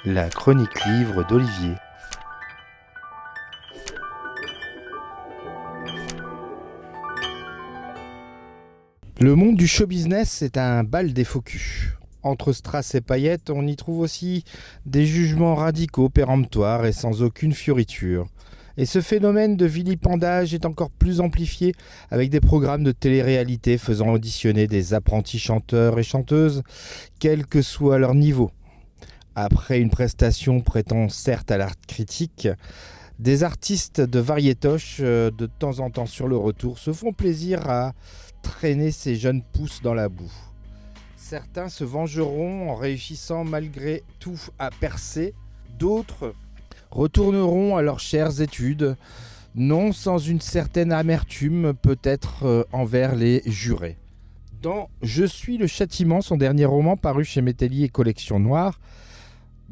La chronique livre d'Olivier. Le monde du show business est un bal des faux culs. Entre strass et paillettes, on y trouve aussi des jugements radicaux, péremptoires et sans aucune fioriture. Et ce phénomène de vilipendage est encore plus amplifié avec des programmes de télé-réalité faisant auditionner des apprentis chanteurs et chanteuses, quel que soit leur niveau. Après une prestation prêtant certes à l'art critique, des artistes de variétoche de temps en temps sur le retour se font plaisir à traîner ces jeunes pousses dans la boue. Certains se vengeront en réussissant malgré tout à percer, d'autres retourneront à leurs chères études, non sans une certaine amertume peut-être envers les jurés. Dans Je suis le châtiment, son dernier roman paru chez Métellier Collection Noire,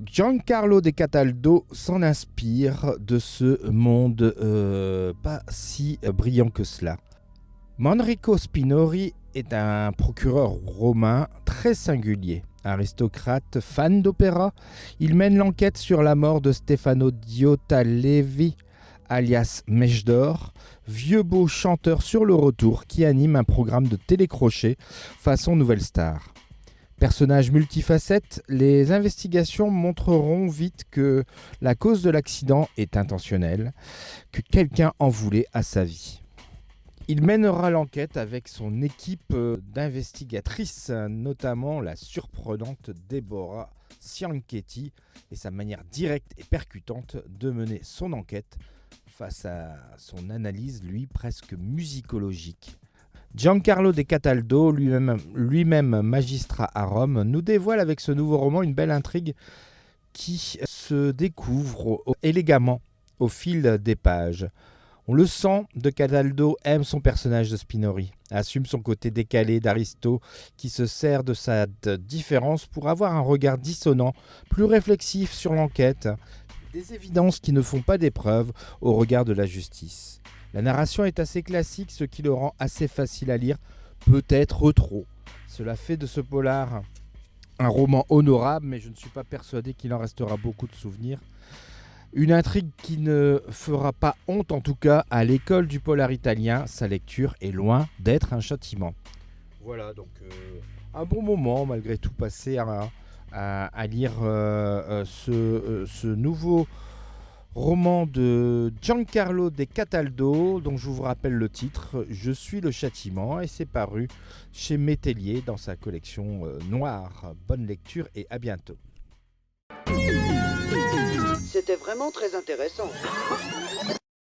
Giancarlo De Cataldo s'en inspire de ce monde pas si brillant que cela. Manrico Spinori est un procureur romain très singulier. Aristocrate, fan d'opéra, il mène l'enquête sur la mort de Stefano Diotalevi, alias Meshdor, vieux beau chanteur sur le retour qui anime un programme de télécrochet façon Nouvelle Star. Personnage multifacette, les investigations montreront vite que la cause de l'accident est intentionnelle, que quelqu'un en voulait à sa vie. Il mènera l'enquête avec son équipe d'investigatrices, notamment la surprenante Deborah Cianchetti et sa manière directe et percutante de mener son enquête face à son analyse, lui, presque musicologique. Giancarlo De Cataldo, lui-même magistrat à Rome, nous dévoile avec ce nouveau roman une belle intrigue qui se découvre élégamment au fil des pages. On le sent, De Cataldo aime son personnage de Spinori, assume son côté décalé d'Aristo qui se sert de sa différence pour avoir un regard dissonant, plus réflexif sur l'enquête, des évidences qui ne font pas d'épreuve au regard de la justice. La narration est assez classique, ce qui le rend assez facile à lire, peut-être trop. Cela fait de ce polar un roman honorable, mais je ne suis pas persuadé qu'il en restera beaucoup de souvenirs. Une intrigue qui ne fera pas honte, en tout cas, à l'école du polar italien. Sa lecture est loin d'être un châtiment. Voilà, donc un bon moment, malgré tout, passé à lire ce nouveau roman de Giancarlo De Cataldo, dont je vous rappelle le titre, Je suis le châtiment, et c'est paru chez Métellier dans sa collection noire. Bonne lecture et à bientôt. C'était vraiment très intéressant.